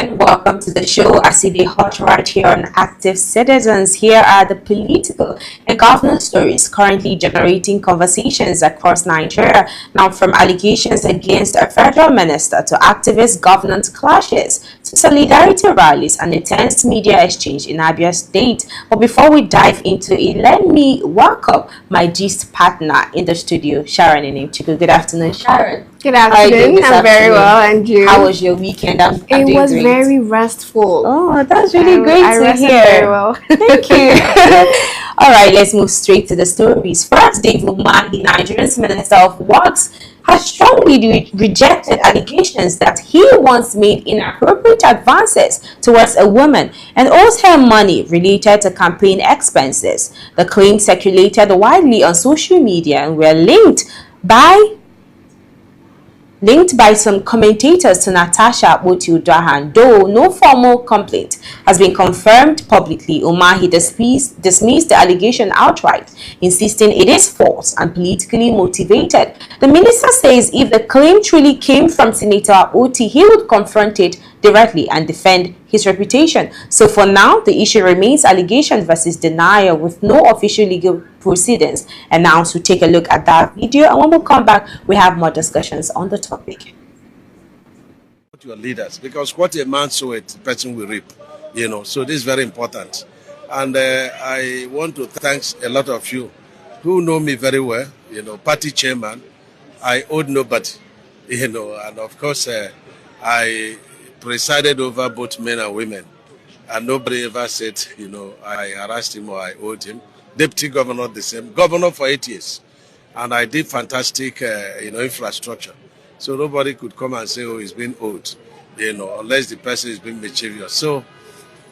and welcome to the show. I see the hot right here on Active Citizens. Here are the political and governance stories currently generating conversations across Nigeria. Now, from allegations against a federal minister to activist governance clashes to solidarity rallies and a tense media exchange in Abia State. But before we dive into it, let me welcome my gist partner in the studio, Sharon and Chidi. Good afternoon, Sharon. Good afternoon. I'm very well, and you? How was your weekend? It was very restful. Oh, that's really great to hear. Very well. Thank you. All right, let's move straight to the stories. First, David Umahi, Nigeria's Minister of Works, has strongly rejected allegations that he once made inappropriate advances towards a woman and owes her money related to campaign expenses. The claims circulated widely on social media and were linked by some commentators to Natasha Botiu-Dahan. Though no formal complaint has been confirmed publicly, Umahi dismissed the allegation outright, insisting it is false and politically motivated. The minister says if the claim truly came from Senator Oti, he would confront it directly and defend his reputation. So for now, the issue remains allegation versus denial with no official legal proceedings announced. We'll take a look at that video, and when we come back, we have more discussions on the topic. Your leaders, because what a man soweth, the person will reap, so this is very important. And I want to thank a lot of you who know me very well, party chairman. I owed nobody, and of course I presided over both men and women, and nobody ever said, I harassed him or I owed him. Deputy governor the same, governor for 8 years, and I did fantastic, infrastructure. So nobody could come and say, oh, he's been owed, unless the person is being mischievous. So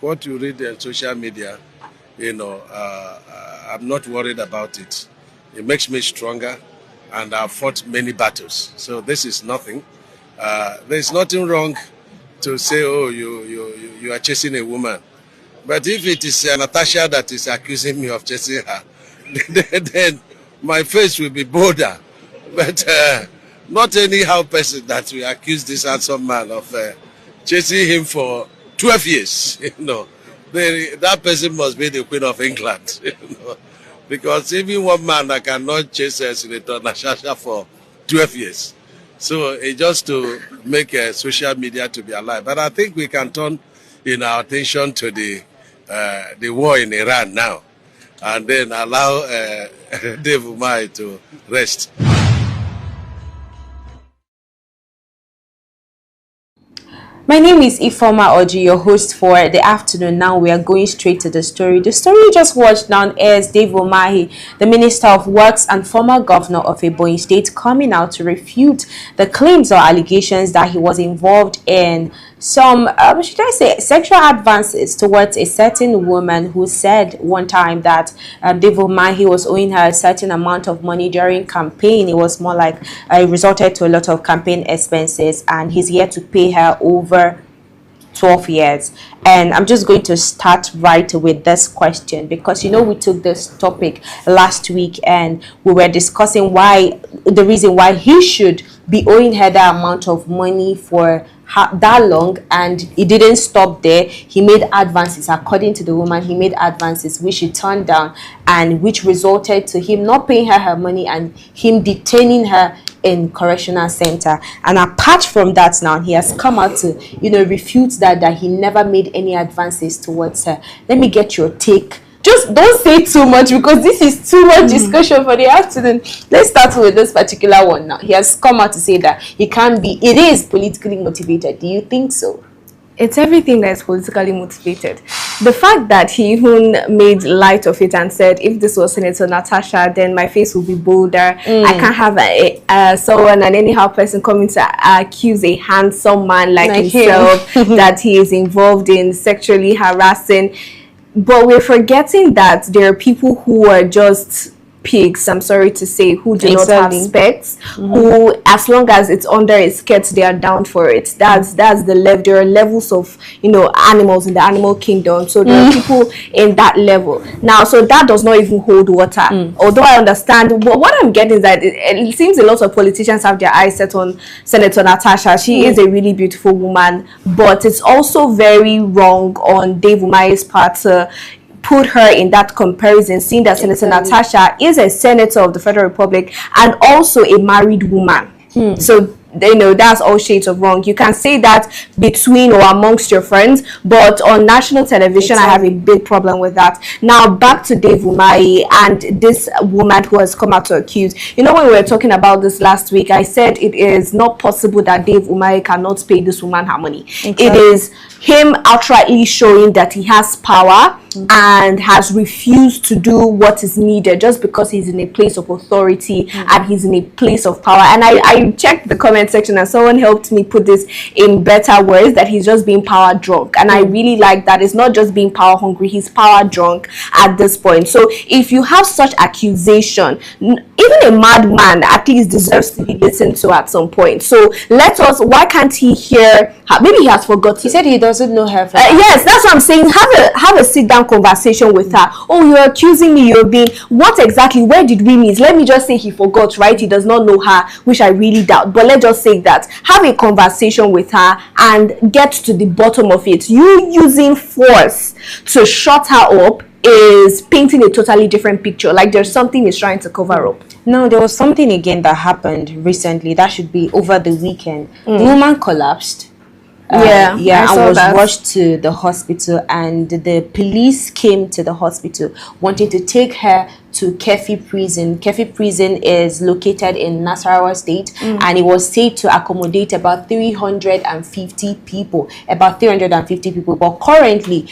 what you read on social media, I'm not worried about it. It makes me stronger, and I've fought many battles. So this is nothing. There's nothing wrong to say, oh, you are chasing a woman. But if it is Natasha that is accusing me of chasing her, then my face will be bolder. But not anyhow person that will accuse this handsome man of chasing him for 12 years. That person must be the Queen of England. Because even one man that cannot chase Senator Natasha for 12 years. So it's just to make social media to be alive. But I think we can turn our attention to the war in Iran now, and then allow Dave Umahi to rest. My name is Ifoma Oji, your host for the afternoon. Now we are going straight to the story. The story you just watched now is Dave Umahi, the Minister of Works and former governor of Ebonyi State, coming out to refute the claims or allegations that he was involved in some, should I say, sexual advances towards a certain woman who said one time that Dave Umahi was owing her a certain amount of money during campaign. It was more like it resulted to a lot of campaign expenses, and he's here to pay her over 12 years. And I'm just going to start right with this question, because we took this topic last week and we were discussing the reason why he should be owing her that amount of money for that long, and he didn't stop there. He made advances. According to the woman, he made advances which she turned down, and which resulted to him not paying her money and him detaining her in correctional center. And apart from that, now he has come out to refute that he never made any advances towards her. Let me get your take. Just don't say too much, because this is too much discussion for the afternoon. Let's start with this particular one now. He has come out to say that it is politically motivated. Do you think so? It's everything that is politically motivated. The fact that he even made light of it and said, if this was Senator Natasha, then my face will be bolder. I can't have someone, an anyhow person coming to accuse a handsome man like himself that he is involved in sexually harassing. But we're forgetting that there are people who are just pigs, I'm sorry to say, who do not have Exactly. specs, who, as long as it's under a skirt, they are down for it. That's the level. There are levels of, you know, animals in the animal kingdom. So there are people in that level. Now, so that does not even hold water. Although I understand, but what I'm getting is that it seems a lot of politicians have their eyes set on Senator Natasha. She is a really beautiful woman, but it's also very wrong on Dave Umahi's part to put her in that comparison, seeing that Senator Natasha is a senator of the Federal Republic and also a married woman. So, you know, that's all shades of wrong. You can say that between or amongst your friends, but on national television, I have a big problem with that. Now, back to Dave Umahi and this woman who has come out to accuse. You know, when we were talking about this last week, I said it is not possible that Dave Umahi cannot pay this woman her money. Exactly. It is him outrightly showing that he has power and has refused to do what is needed just because he's in a place of authority and he's in a place of power. And I checked the comment section and someone helped me put this in better words, that he's just being power drunk. And I really like that. It's not just being power hungry, he's power drunk at this point. So if you have such accusation, even a madman at least deserves to be listened to at some point. So let us, why can't he hear her? Maybe he has forgotten. He said he doesn't know her. Yes, that's what I'm saying. Have a sit down conversation with her. Oh, you're accusing me, you're being, what exactly, where did we meet? Let me just say he forgot, right? He does not know her, which I really doubt, but let's just say that. Have a conversation with her and get to the bottom of it. You using force to shut her up is painting a totally different picture, like there's something he's trying to cover up. No, there was something again that happened recently, that should be over the weekend. The woman collapsed. I and was that. rushed to the hospital, and the police came to the hospital wanting to take her to Kefi prison. Kefi prison is located in Nasarawa State, and it was said to accommodate about 350 people. But currently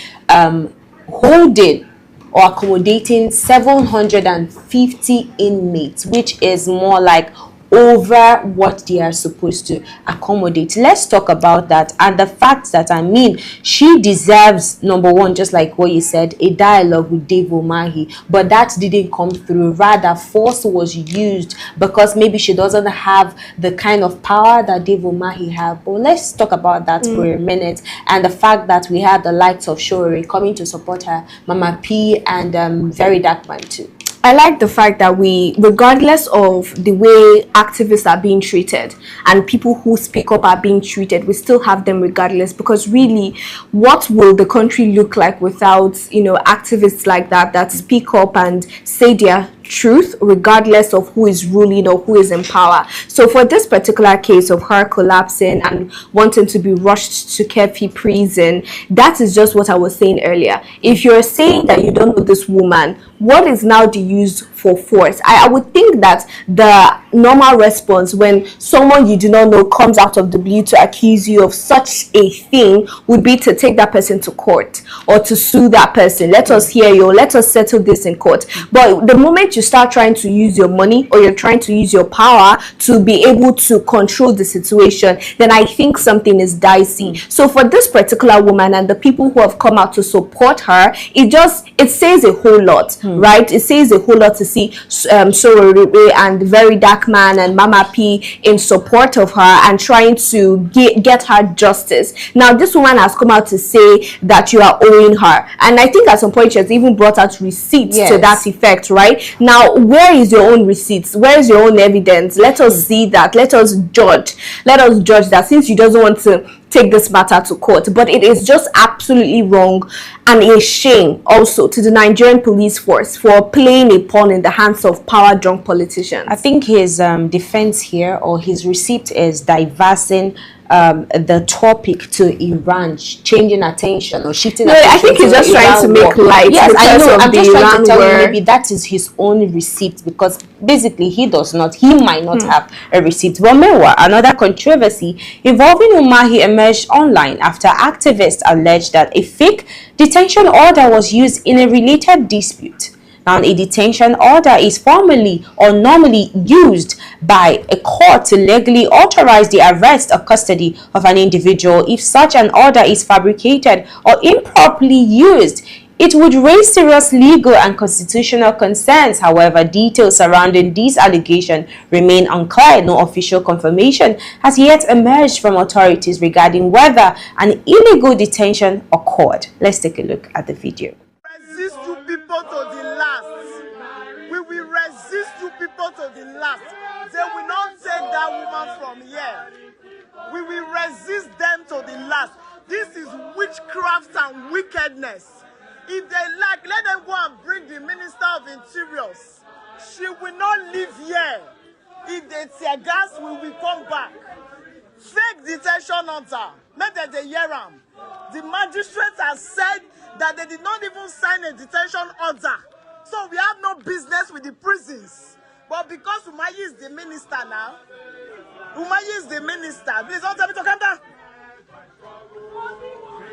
holding or accommodating 750 inmates, which is more like over what they are supposed to accommodate. Let's talk about that and the fact that, I mean, she deserves, number one, just like what you said, a dialogue with Dave Umahi, but that didn't come through. Rather, force was used because maybe she doesn't have the kind of power that Dave Umahi have. But let's talk about that for a minute, and the fact that we had the likes of Sowore coming to support her, Mama P, and Very Dark Man too. I like the fact that we, regardless of the way activists are being treated and people who speak up are being treated, we still have them regardless, because really, what will the country look like without, you know, activists like that speak up and say their truth regardless of who is ruling or who is in power? So for this particular case of her collapsing and wanting to be rushed to Kefi prison, that is just what I was saying earlier. If you're saying that you don't know this woman, what is now the use for force? I would think that the normal response when someone you do not know comes out of the blue to accuse you of such a thing would be to take that person to court or to sue that person. Let us hear you, let us settle this in court. But the moment you start trying to use your money or you're trying to use your power to be able to control the situation, then I think something is dicey. So for this particular woman and the people who have come out to support her, it says a whole lot, right? It says a whole lot to see Sowore and Very Dark Man and Mama P in support of her and trying to get her justice. Now, this woman has come out to say that you are owing her, and I think at some point she has even brought out receipts to that effect, right? Now, where is your own receipts? Where is your own evidence? Let us see that. Let us judge that, since you doesn't want to take this matter to court. But it is just absolutely wrong and a shame also to the Nigerian police force for playing a pawn in the hands of power drunk politicians. I think his defense here, or his receipt, is diversing the topic to Iran, changing attention or shifting attention. I think he's just trying to make light. Yes, I know. I'm just trying to tell you, maybe that is his own receipt, because basically he might not have a receipt. But meanwhile, another controversy involving Umahi emerged online after activists alleged that a fake detention order was used in a related dispute. Now, a detention order is formally or normally used by a court to legally authorize the arrest or custody of an individual. If such an order is fabricated or improperly used, It would raise serious legal and constitutional concerns. However, details surrounding these allegations remain unclear. No official confirmation has yet emerged from authorities regarding whether an illegal detention occurred. Let's take a look at the video. Resist you people to the last. We will resist you people to the last. They will not take that woman from here. We will resist them to the last. This is witchcraft and wickedness. If they like, let them go and bring the Minister of Interiors. She will not live here. If they tear gas, we will come back. Fake detention order. Maybe they hear them. The magistrate has said that they did not even sign a detention order. So we have no business with the prisons. But because Umayi is the minister now, Umayi is the minister. Please don't tell me to come down.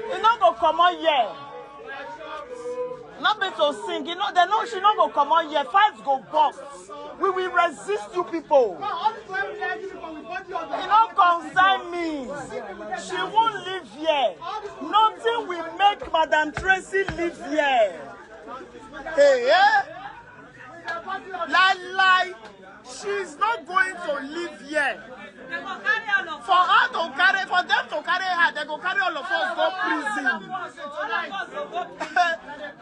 You're not going to come on here. Not be to sing. You know, they know she not going to come on here. Fights go bust. We will resist you people. It don't concern me. She won't live here. Nothing will make Madam Tracy live here. Hey, yeah? Lie. She's not going to live here. For them to carry her, they go carry all of us go prison.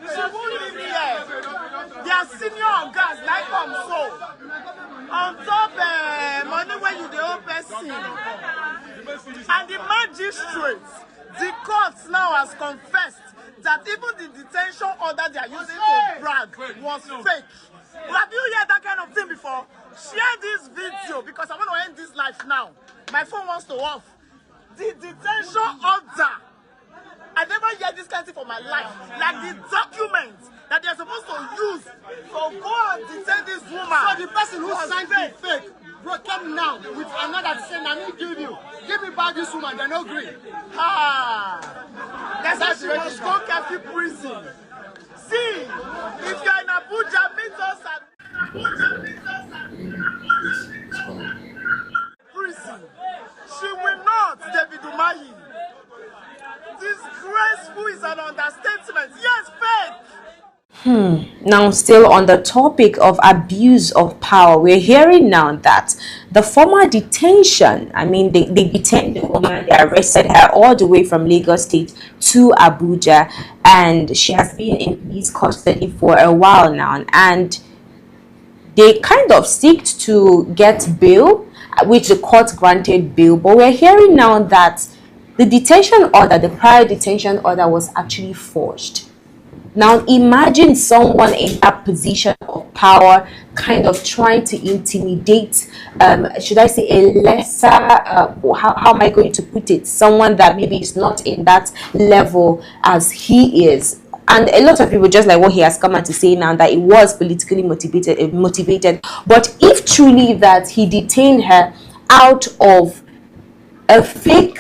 She won't live here. Their senior gas like come so. On top money when you the own person. And the magistrate, the court now has confessed that even the detention order they are using to brag was fake. Have you heard that kind of thing before? Share this video because I want to end this life now. My phone wants to off. The detention order. I never heard this kind of thing for my life. Like the documents that they're supposed to use to go and detain this woman. So the person who signed the fake came now with another saying, I need to give me back this woman. They're not agree. That's why she must go Kefi prison. See, if you're in Abuja, meet us at prison. She will not, David Umahi. Disgraceful is an understatement. Yes, fake. Now, still on the topic of abuse of power, we're hearing now that the former detention, I mean, they detained the woman, they arrested her all the way from Lagos State to Abuja, and she has been in police custody for a while now, and they kind of seeked to get bail, which the court granted bail, but we're hearing now that the detention order, the prior detention order, was actually forged. Now imagine someone in that position of power kind of trying to intimidate, should I say a lesser, how am I going to put it, someone that maybe is not in that level as he is. And a lot of people, just like what he has come out to say now, that it was politically motivated. But if truly that he detained her out of a fake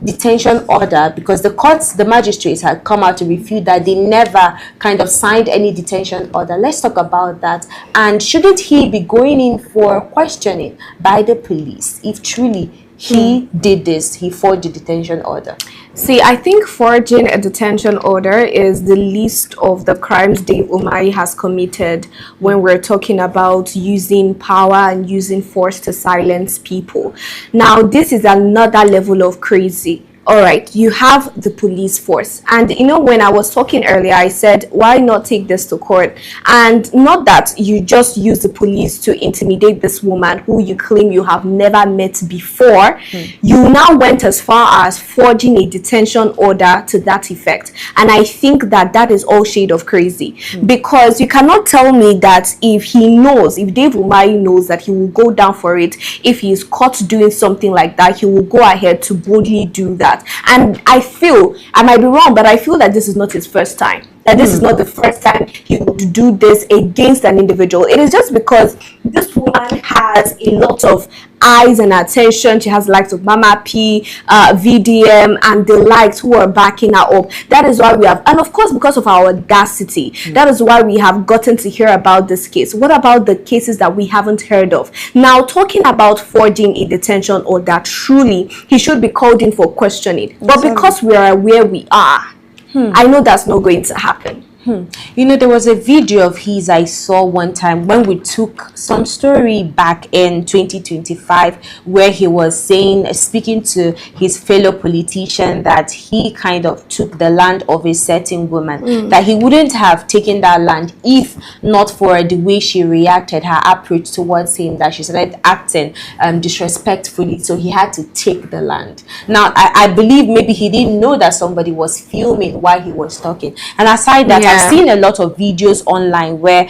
detention order, because the magistrates had come out to refute that they never kind of signed any detention order. Let's talk about that. And shouldn't he be going in for questioning by the police if truly he did this, he forged the detention order? See, I think forging a detention order is the least of the crimes Dave Umahi has committed when we're talking about using power and using force to silence people. Now, this is another level of crazy. All right, you have the police force, and you know, when I was talking earlier, I said, why not take this to court? And not that you just use the police to intimidate this woman who you claim you have never met before. You now went as far as forging a detention order to that effect, and I think that that is all shade of crazy, because you cannot tell me that if he knows, if Dave Umahi knows that he will go down for it, if he is caught doing something like that, he will go ahead to boldly do that. And I feel, I might be wrong, but I feel that this is not his first time. That this is not the first time he would do this against an individual. It is just because this woman has a lot of eyes and attention. She has likes of Mama P, VDM, and the likes who are backing her up. That is why we have, and of course, because of our audacity, that is why we have gotten to hear about this case. What about the cases that we haven't heard of? Now, talking about forging a detention order, truly, he should be called in for questioning. But because we are where we are, I know that's not going to happen. You know, there was a video of his I saw one time when we took some story back in 2025 where he was saying, speaking to his fellow politician, that he kind of took the land of a certain woman, that he wouldn't have taken that land if not for the way she reacted, her approach towards him, that she started acting disrespectfully, so he had to take the land. Now, I believe maybe he didn't know that somebody was filming while he was talking. And aside that, I've seen a lot of videos online where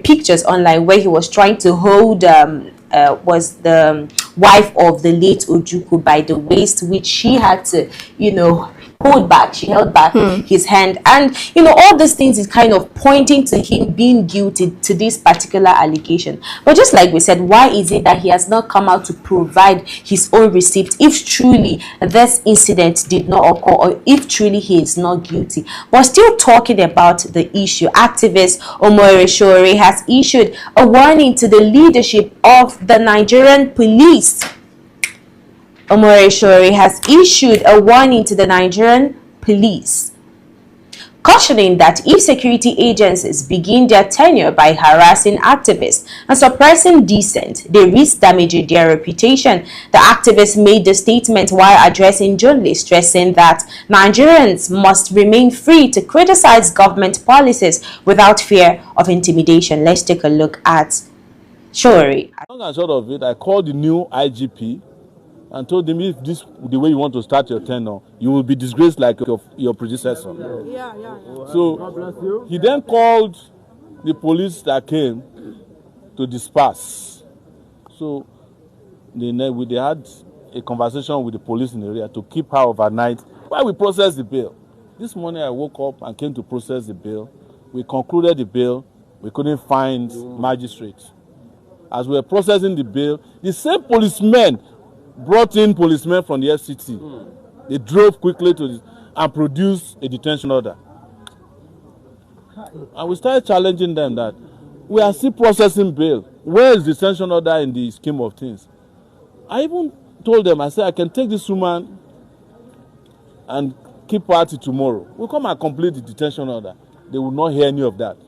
pictures online where he was trying to hold was the wife of the late Ojukwu by the waist, which she had to, you know, hold back. She held back his hand, and you know, all these things is kind of pointing to him being guilty to this particular allegation. But just like we said, why is it that he has not come out to provide his own receipt if truly this incident did not occur, or if truly he is not guilty? But still talking about the issue, activist Sowore has issued a warning to the leadership of the Nigerian police. Sowore has issued a warning to the Nigerian police, cautioning that if security agencies begin their tenure by harassing activists and suppressing dissent, they risk damaging their reputation. The activists made the statement while addressing journalists, stressing that Nigerians must remain free to criticize government policies without fear of intimidation. Let's take a look at Sowore. Long and short of it, I called the new IGP and told him, if this the way you want to start your tenure, you will be disgraced like your predecessor. So he then called the police that came to disperse. So they had a conversation with the police in the area to keep her overnight while we processed the bail. This morning I woke up and came to process the bail. We concluded the bail. We couldn't find magistrates. As we were processing the bail, the same policemen brought in policemen from the FCT. They drove quickly to this and produced a detention order. And we started challenging them that we are still processing bail. Where is the detention order in the scheme of things? I even told them, I said, I can take this woman and keep her till tomorrow. We'll come and complete the detention order. They will not hear any of that.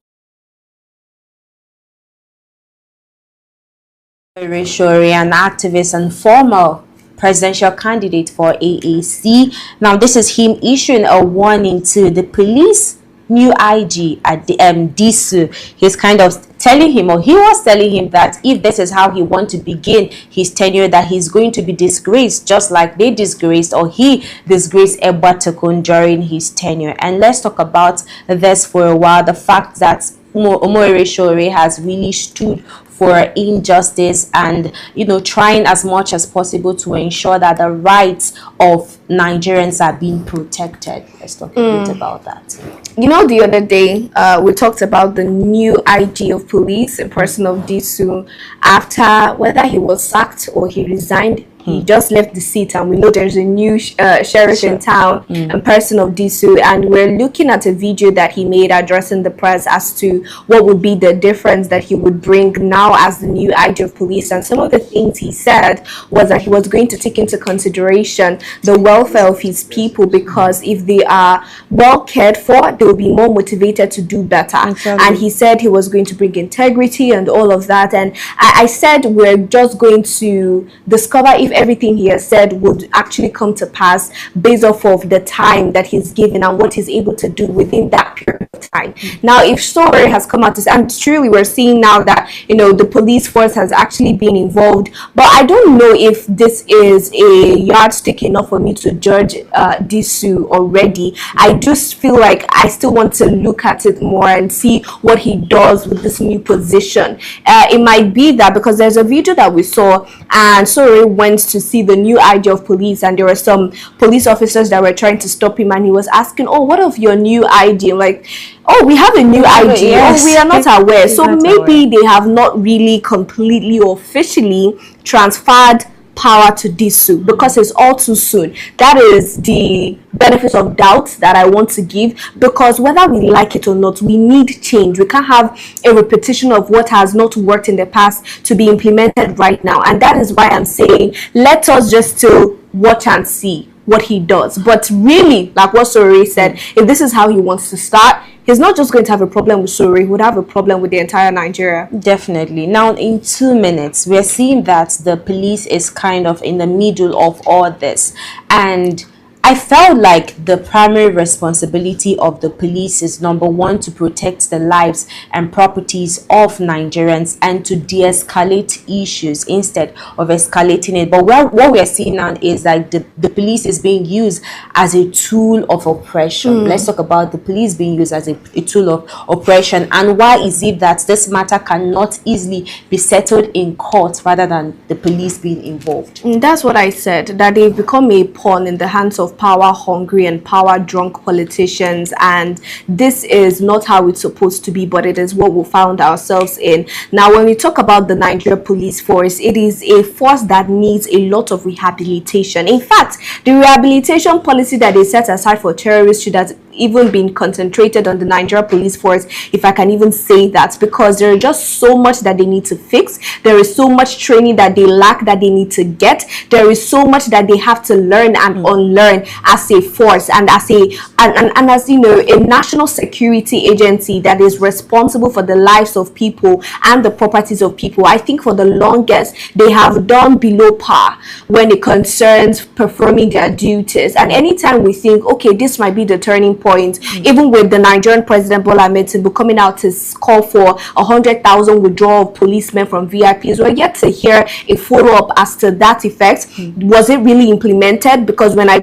Sowore, an activist and former presidential candidate for AAC. Now, this is him issuing a warning to the police new IG at the Disu. He's kind of telling him, or he was telling him, that if this is how he wants to begin his tenure, that he's going to be disgraced just like they disgraced, or he disgraced Ebatokun during his tenure. And let's talk about this for a while. The fact that Sowore has really stood for injustice and, you know, trying as much as possible to ensure that the rights of Nigerians are being protected. Let's talk a bit about that. You know, the other day we talked about the new IG of police, in person of Disu, after whether he was sacked or he resigned. He just left the seat, and we know there's a new sheriff in town, in person of Disu, and we're looking at a video that he made addressing the press as to what would be the difference that he would bring now as the new IG of police. And some of the things he said was that he was going to take into consideration the welfare of his people, because if they are well cared for, they will be more motivated to do better. Exactly. And he said he was going to bring integrity and all of that. And I said we're just going to discover if everything he has said would actually come to pass based off of the time that he's given and what he's able to do within that period of time. Now, if Sowore has come out to say, and truly we're seeing now that, you know, the police force has actually been involved, but I don't know if this is a yardstick enough for me to judge Disu already. I just feel like I still want to look at it more and see what he does with this new position. It might be that because there's a video that we saw and Sowore went to see the new IG of police, and there were some police officers that were trying to stop him, and he was asking, oh, what of your new IG? Like, oh, we have a new IG. Yes. Oh, we are not aware. So maybe they have not really completely officially transferred power to Disu, because it's all too soon. That is the benefit of doubt that I want to give, because whether we like it or not, we need change. We can't have a repetition of what has not worked in the past to be implemented right now. And that is why I'm saying, let us just still watch and see what he does. But really, like what Sowore said, if this is how he wants to start, he's not just going to have a problem with Sowore, he would have a problem with the entire Nigeria. Definitely. Now, in 2 minutes, we're seeing that the police is kind of in the middle of all this. And I felt like the primary responsibility of the police is, number one, to protect the lives and properties of Nigerians and to de-escalate issues instead of escalating it. But what we are seeing now is that the police is being used as a tool of oppression. Let's talk about the police being used as a tool of oppression. And why is it that this matter cannot easily be settled in court rather than the police being involved? And that's what I said, that they've become a pawn in the hands of power hungry and power drunk politicians, and this is not how it's supposed to be, but it is what we found ourselves in. Now, when we talk about the Nigeria police force, it is a force that needs a lot of rehabilitation. In fact, the rehabilitation policy that they set aside for terrorists should have even been concentrated on the Nigeria police force, if I can even say that, because there is just so much that they need to fix. There is so much training that they lack, that they need to get. There is so much that they have to learn and unlearn as a force, and as as you know, a national security agency that is responsible for the lives of people and the properties of people. I think for the longest they have done below par when it concerns performing their duties. And anytime we think, okay, this might be the turning point, even with the Nigerian President Bola Ahmed Tinubu coming out to call for 100,000 withdrawal of policemen from VIPs, we're yet to hear a follow-up as to that effect. Was it really implemented? Because when I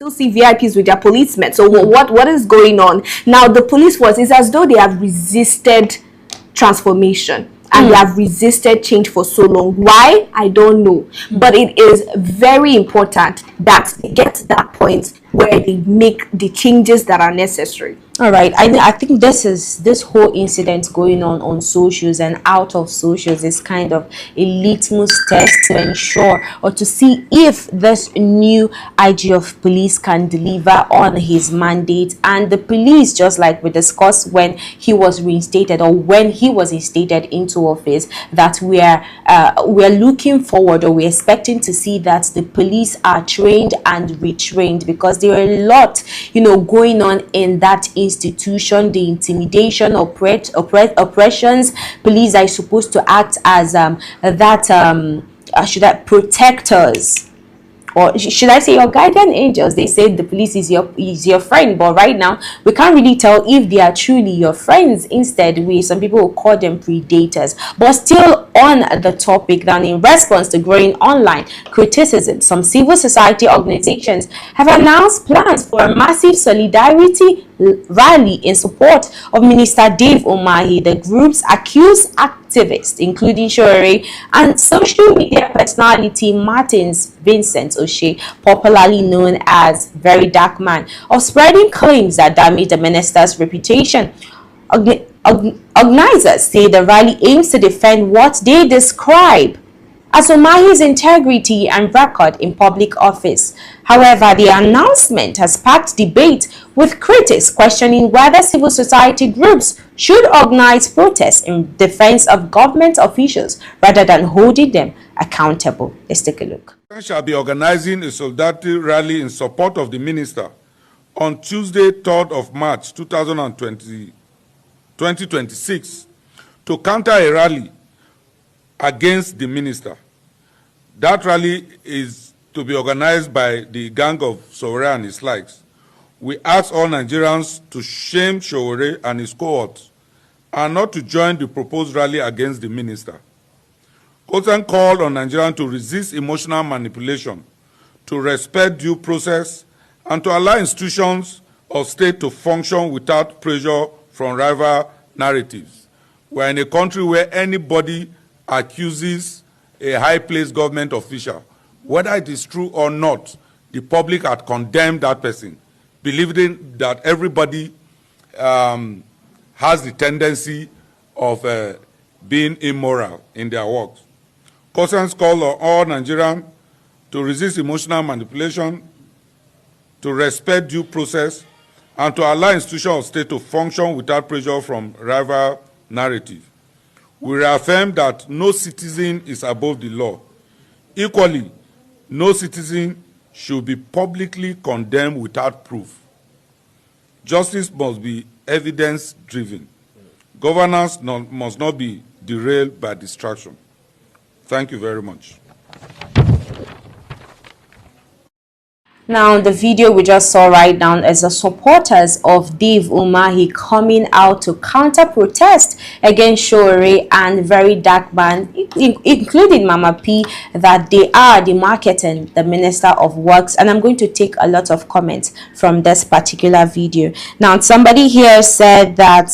still see VIPs with their policemen, so what is going on now? The police force is as though they have resisted transformation, and they have resisted change for so long. Why? I don't know. But it is very important that they get to that point where they make the changes that are necessary. All right, I think this whole incident going on socials and out of socials is kind of a litmus test to ensure or to see if this new IG of police can deliver on his mandate. And the police, just like we discussed when he was reinstated or when he was instated into office, that we're looking forward, or we're expecting to see that the police are trained and retrained, because there are a lot, going on in that institution. The intimidation, oppressions. Police are supposed to act as protectors, or should I say your guardian angels. They say the police is your friend, but right now we can't really tell if they are truly your friends. Instead, some people will call them predators. But still on the topic, then, in response to growing online criticism, some civil society organizations have announced plans for a massive solidarity rally in support of Minister Dave Umahi. The groups accuse activists, including Sowore and social media personality Martins Vincent O'Shea, popularly known as Very Dark Man, of spreading claims that damage the minister's reputation. Organizers say the rally aims to defend what they describe as Umahi's integrity and record in public office. However, the announcement has sparked debate, with critics questioning whether civil society groups should organize protests in defense of government officials rather than holding them accountable. Let's take a look. We shall be organizing a solidarity rally in support of the minister on Tuesday, 3rd of March 2026, to counter a rally against the minister. That rally is to be organized by the gang of Sowore and his likes. We ask all Nigerians to shame Sowore and his cohorts and not to join the proposed rally against the minister. Kotan called on Nigerians to resist emotional manipulation, to respect due process, and to allow institutions of state to function without pressure from rival narratives. We're in a country where anybody accuses a high-placed government official, whether it is true or not, the public had condemned that person, believing that everybody has the tendency of being immoral in their works. Concerns call on all Nigerians to resist emotional manipulation, to respect due process, and to allow institutions of state to function without pressure from rival narrative. We reaffirm that no citizen is above the law. Equally, no citizen should be publicly condemned without proof. Justice must be evidence-driven. Governance must not be derailed by distraction. Thank you very much. Now, the video we just saw right now is the supporters of Dave Umahi coming out to counter-protest against Sowore and Very Dark Man, including Mama P, that they are demarketing the Minister of Works. And I'm going to take a lot of comments from this particular video. Now, somebody here said that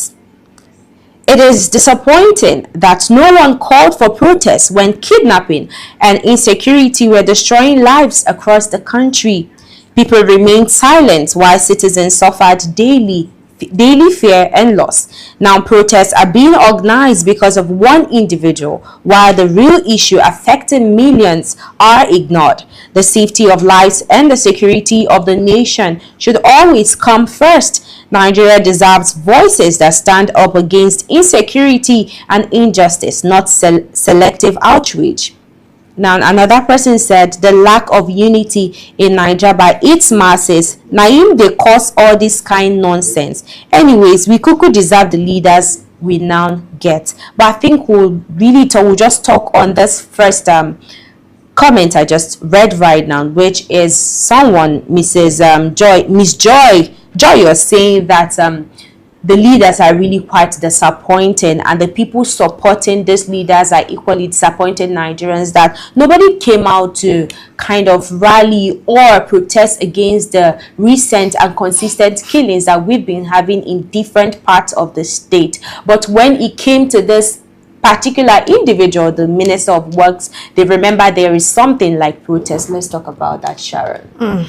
it is disappointing that no one called for protests when kidnapping and insecurity were destroying lives across the country. People remained silent while citizens suffered daily fear and loss. Now protests are being organized because of one individual, while the real issue affecting millions are ignored. The safety of lives and the security of the nation should always come first. Nigeria deserves voices that stand up against insecurity and injustice, not selective outrage. Now, another person said the lack of unity in Nigeria by its masses, Naim, they cause all this kind nonsense. Anyways, we could deserve the leaders we now get. But I think we'll just talk on this first comment I just read right now, which is someone, Miss Joy, you're saying that the leaders are really quite disappointing, and the people supporting these leaders are equally disappointed Nigerians that nobody came out to kind of rally or protest against the recent and consistent killings that we've been having in different parts of the state. But when it came to this particular individual, the Minister of Works, they remember there is something like protest. Let's talk about that, Sharon.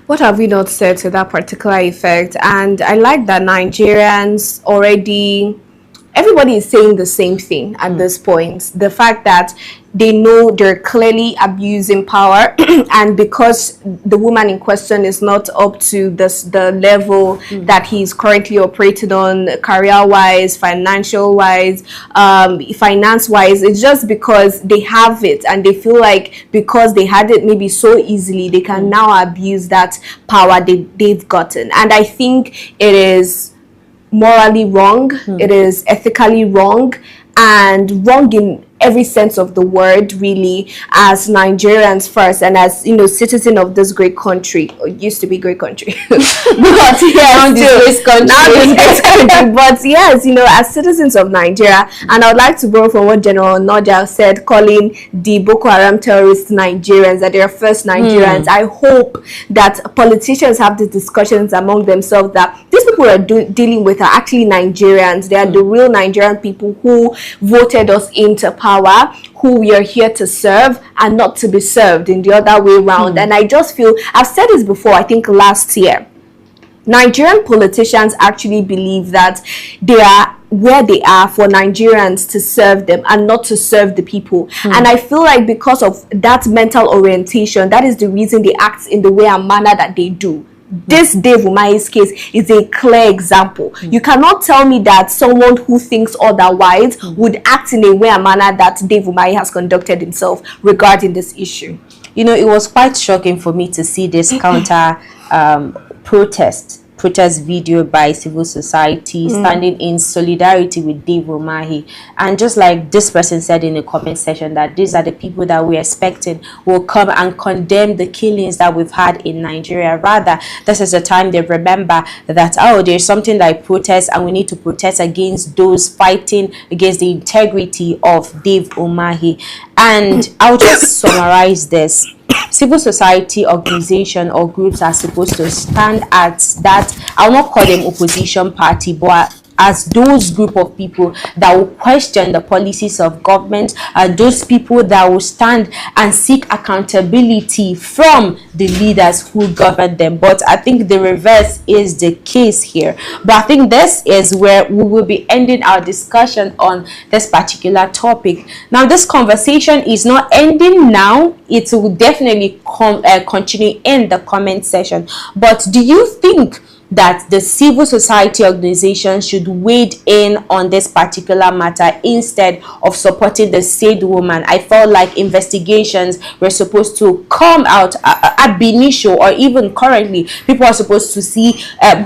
What have we not said to that particular effect? And I like that Nigerians already, everybody is saying the same thing at this point. The fact that they know they're clearly abusing power and because the woman in question is not up to the level that he's currently operating on, career-wise, financial-wise, finance-wise, it's just because they have it and they feel like because they had it maybe so easily, they can now abuse that power they've gotten. And I think it is morally wrong, it is ethically wrong, and wrong in every sense of the word, really, as Nigerians first and as, you know, citizen of this great country. It used to be great country. But yes, but yes, you know, as citizens of Nigeria, and I would like to borrow from what General Nodja said, calling the Boko Haram terrorists Nigerians, that they are first Nigerians. I hope that politicians have the discussions among themselves that these people are dealing with are actually Nigerians. They are the real Nigerian people who voted us into power, who we are here to serve and not to be served in the other way around. And I just feel, I've said this before, I think last year, Nigerian politicians actually believe that they are where they are for Nigerians to serve them and not to serve the people. And I feel like because of that mental orientation, that is the reason they act in the way and manner that they do. This Dave Umahi's case is a clear example. You cannot tell me that someone who thinks otherwise would act in a way and manner that Dave Umahi has conducted himself regarding this issue. You know, it was quite shocking for me to see this counter protest video by civil society standing in solidarity with Dave Umahi. And just like this person said in the comment section, that these are the people that we're expecting will come and condemn the killings that we've had in Nigeria. Rather, this is the time they remember that, oh, there's something like protest and we need to protest against those fighting against the integrity of Dave Umahi. And I'll just summarize this. Civil society organization or groups are supposed to stand at that, I'll not call them opposition party, but as those group of people that will question the policies of government, those people that will stand and seek accountability from the leaders who govern them. But I think the reverse is the case here. But I think this is where we will be ending our discussion on this particular topic. Now, this conversation is not ending now. It will definitely continue in the comment section. But do you think that the civil society organizations should wade in on this particular matter instead of supporting the said woman. I felt like investigations were supposed to come out ab initio, or even currently people are supposed to see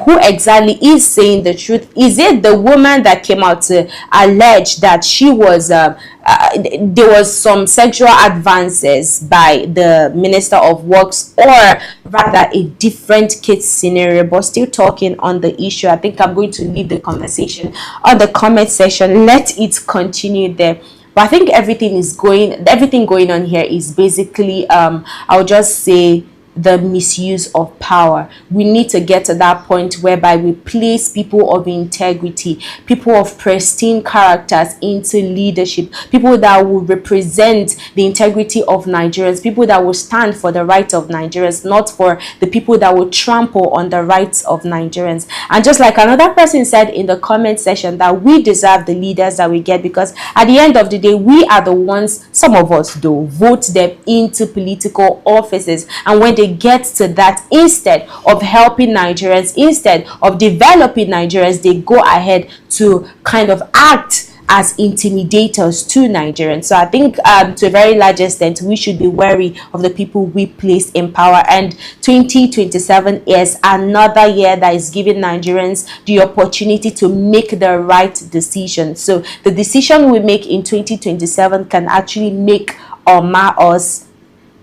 who exactly is saying the truth. Is it the woman that came out to allege that she was there was some sexual advances by the Minister of Works, or rather a different case scenario? But still talking on the issue, I think I'm going to leave the conversation on the comment section. Let it continue there. But I think everything going on here is basically I'll just say the misuse of power. We need to get to that point whereby we place people of integrity, people of pristine characters into leadership, people that will represent the integrity of Nigerians, people that will stand for the rights of Nigerians, not for the people that will trample on the rights of Nigerians. And just like another person said in the comment section, that we deserve the leaders that we get, because at the end of the day, we are the ones, some of us do, vote them into political offices. And when they get to that, instead of helping Nigerians, instead of developing Nigerians, they go ahead to kind of act as intimidators to Nigerians. So I think to a very large extent, we should be wary of the people we place in power. And 2027 is another year that is giving Nigerians the opportunity to make the right decision. So the decision we make in 2027 can actually make or mar us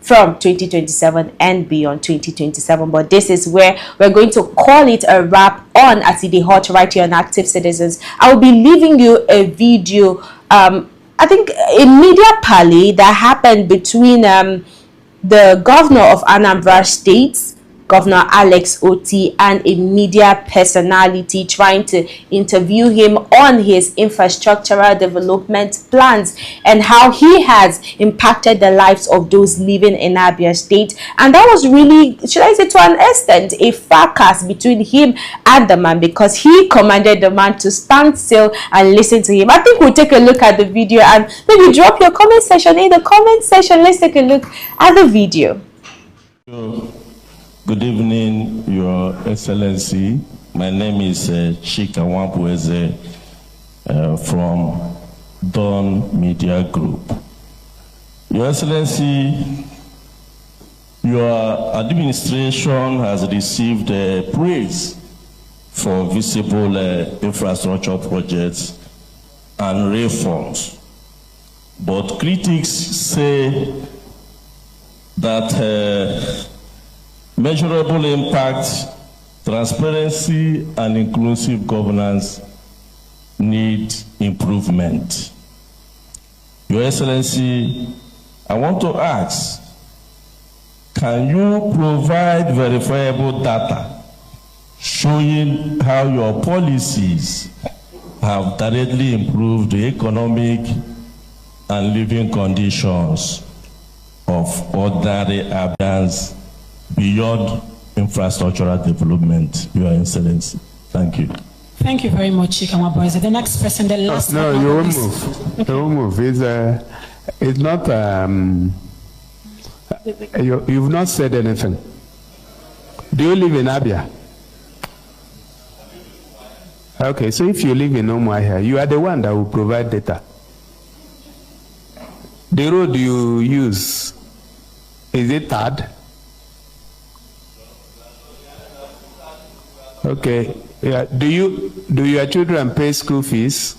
from 2027 and beyond 2027. But this is where we're going to call it a wrap on As It Dey Hot right here on Active Citizens. I will be leaving you a video, I think a media parley that happened between the governor of Anambra State, Governor Alex Oti, and a media personality trying to interview him on his infrastructural development plans and how he has impacted the lives of those living in Abia State. And that was really, should I say, to an extent, a fracas between him and the man, because he commanded the man to stand still and listen to him. I think we'll take a look at the video, and maybe drop your comment section in the comment section. Let's take a look at the video. Good evening, Your Excellency. My name is Chika Wampueze from Dawn Media Group. Your Excellency, your administration has received praise for visible infrastructure projects and reforms. But critics say that measurable impact, transparency, and inclusive governance need improvement. Your Excellency, I want to ask, can you provide verifiable data showing how your policies have directly improved the economic and living conditions of ordinary Abians beyond infrastructural development, Your Excellency? Thank you. Thank you very much, Chika Boys. The next person, the last. No, you won't move. Okay. You won't move. It's not. You've not said anything. Do you live in Abia? Okay, so if you live in Umuahia, you are the one that will provide data. The road you use, is it tarred? Okay. Yeah. Do your children pay school fees?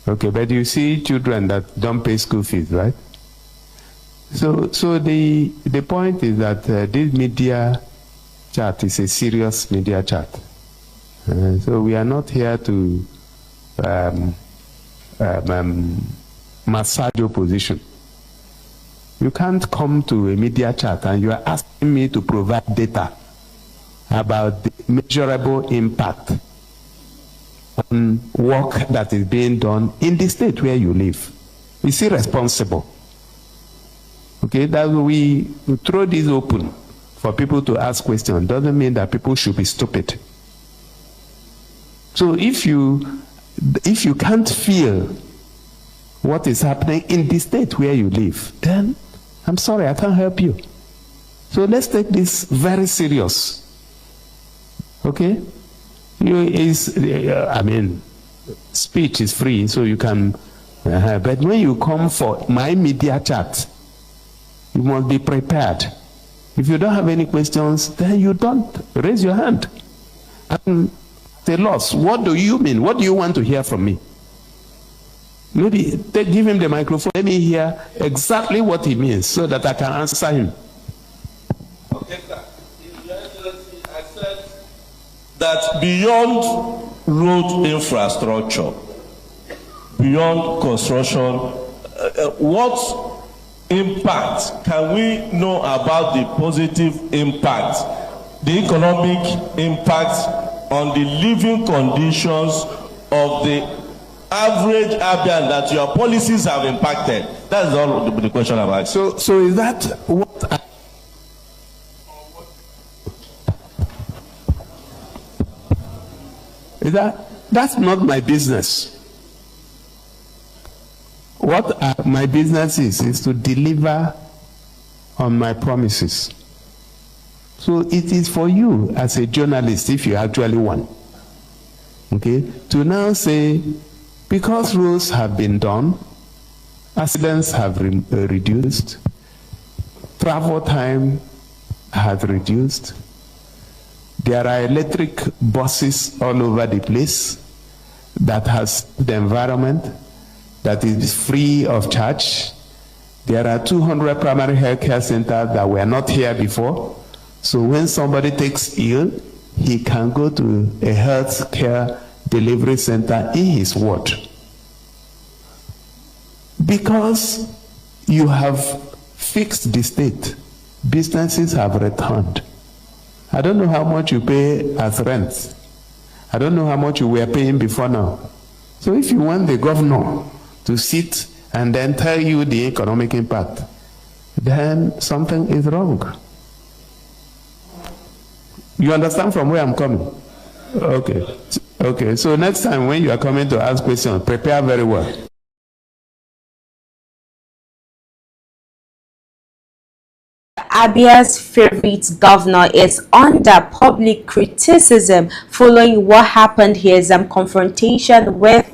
Okay, but you see children that don't pay school fees, right? So the point is that this media chat is a serious media chat. So we are not here to massage your position. You can't come to a media chat and you are asking me to provide data about the measurable impact on work that is being done in the state where you live. It's irresponsible. Okay, that we throw this open for people to ask questions doesn't mean that people should be stupid. So if you can't feel what is happening in the state where you live, then I'm sorry, I can't help you. So let's take this very serious. Okay? I mean, speech is free, so you can, but when you come for my media chat, you must be prepared. If you don't have any questions, then you don't raise your hand. And the loss, what do you mean? What do you want to hear from me? Maybe give him the microphone. Let me hear exactly what he means so that I can answer him. Okay, sir. I said that beyond road infrastructure, beyond construction, what impact can we know about the positive impact, the economic impact on the living conditions of the average Abian that your policies have impacted? That's all the question I'm asking. So is that what that's not my business. What my business is to deliver on my promises. So it is for you as a journalist, if you actually want, okay, to now say, because roads have been done, accidents have reduced, travel time has reduced, there are electric buses all over the place that has the environment that is free of charge. There are 200 primary health care centers that were not here before. So when somebody takes ill, he can go to a health care delivery center in his ward. Because you have fixed the state, businesses have returned. I don't know how much you pay as rent. I don't know how much you were paying before now. So if you want the governor to sit and then tell you the economic impact, then something is wrong. You understand from where I'm coming? Okay. Okay, so next time when you are coming to ask questions, prepare very well. Abia's favorite governor is under public criticism following what happened his confrontation with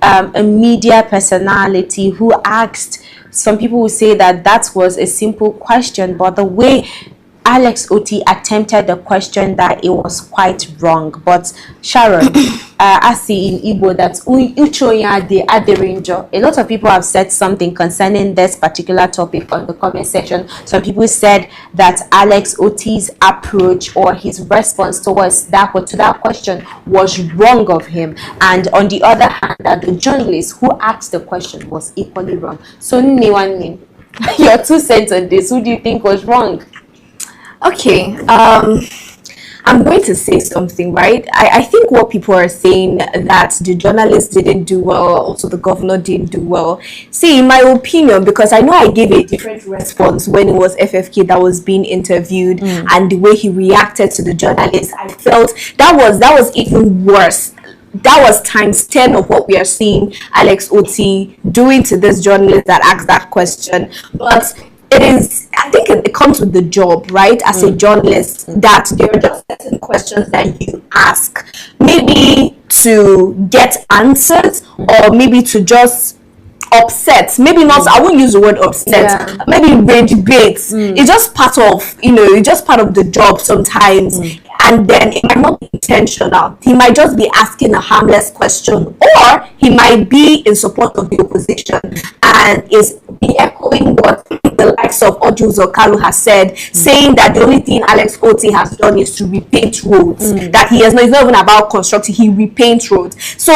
a media personality who asked, some people will say that was a simple question, but the way Alex Oti attempted the question, that it was quite wrong. But Sharon, I see in Igbo that a lot of people have said something concerning this particular topic on the comment section. Some people said that Alex Oti's approach or his response towards that question was wrong of him, and on the other hand, that the journalist who asked the question was equally wrong. So your 2 cents on this, who do you think was wrong? Okay, I'm going to say something, right? I think what people are saying, that the journalist didn't do well, also the governor didn't do well. See, in my opinion, because I know I gave a different response when it was FFK that was being interviewed, and the way he reacted to the journalist, I felt that was even worse. That was times 10 of what we are seeing Alex Oti doing to this journalist that asked that question. But I think it comes with the job, right? As a journalist, that there are just certain questions that you ask, maybe to get answers, or maybe to just upset. Maybe not, I won't use the word upset, maybe rage baits. It's just part of, it's just part of the job sometimes. And then it might not be intentional. He might just be asking a harmless question, or he might be in support of the opposition and is echoing what the likes of Ojus or Kanu has said, saying that the only thing Alex Oti has done is to repaint roads, that it's not even about constructing, he repaints roads. So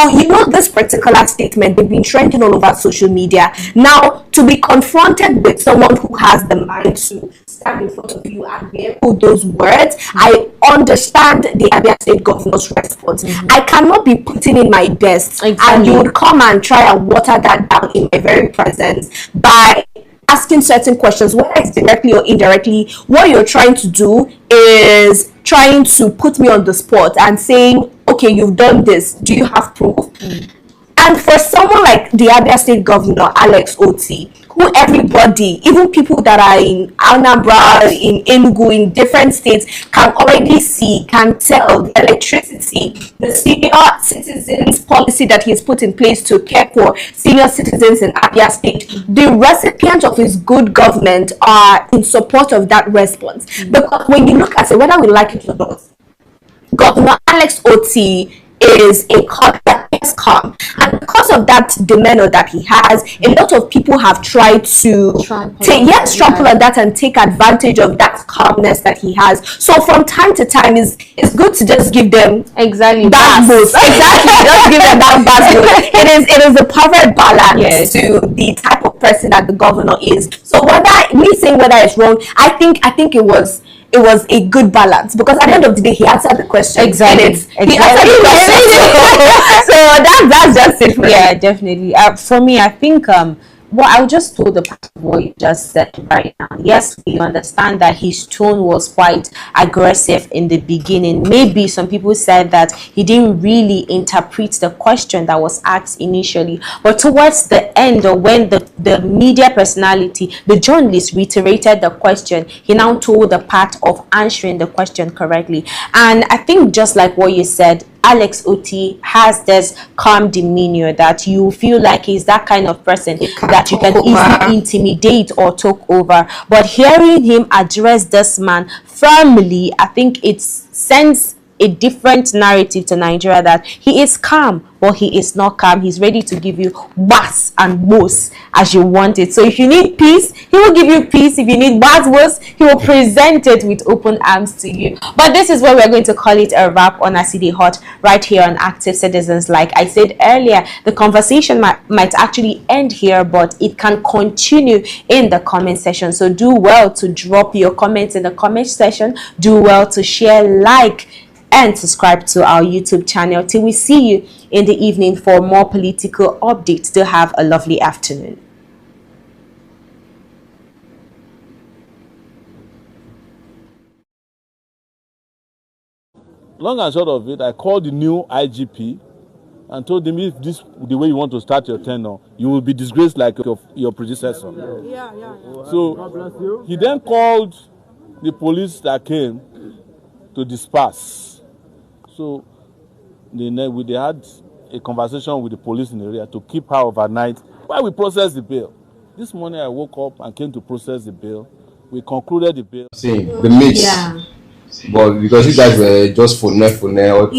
this particular statement, they've been trending all over social media. Now, to be confronted with someone who has the mind to stand in front of you and echo those words, I understand the Abia State Governor's response. I cannot be putting in my best, and you would come and try and water that down in my very presence by asking certain questions, whether it's directly or indirectly. What you're trying to do is trying to put me on the spot and saying, okay, you've done this, do you have proof? And for someone like the Abia State Governor, Alex Oti, who who everybody, even people that are in Anambra, in Enugu, in different states, can already see, can tell the electricity, the senior citizens policy that he's put in place to care for senior citizens in Abia State. The recipients of his good government are in support of that response. Because when you look at it, whether we like it or not, Governor Alex Oti is a calm, and because of that demeanor that he has, a lot of people have tried to trample on that and take advantage of that calmness that he has. So from time to time, it's good to just give them that boost. Just give them that boost. It is a perfect balance to the type of person that the governor is. So whether it's wrong, I think it was a good balance, because at the end of the day he answered the question. He answered the question. So that's just it for me. Yeah, definitely. For me, I think I would just told the part of what you just said right now. Yes, we understand that his tone was quite aggressive in the beginning. Maybe some people said that he didn't really interpret the question that was asked initially. But towards the end, or when the media personality, the journalist, reiterated the question, he now told the part of answering the question correctly. And I think just like what you said, Alex Oti has this calm demeanor that you feel like he's that kind of person that you can easily intimidate or talk over. But hearing him address this man firmly, I think it sends a different narrative to Nigeria, that he is calm, but he is not calm. He's ready to give you was and most as you want it. So if you need peace, he will give you peace. If you need was, he will present it with open arms to you. But this is where we're going to call it a wrap on ACD Hot right here on Active Citizens. Like I said earlier, the conversation might actually end here, but it can continue in the comment section. So do well to drop your comments in the comment section. Do well to share, like, and subscribe to our YouTube channel. Till we see you in the evening for more political updates. Do have a lovely afternoon. Long and short of it, I called the new IGP and told him, if this the way you want to start your tenure, you will be disgraced like your predecessor. So he then called the police that came to disperse. So they had a conversation with the police in the area to keep her overnight while we processed the bail. This morning I woke up and came to process the bail. We concluded the bail. The mix. Yeah. But because you guys were just for throughout.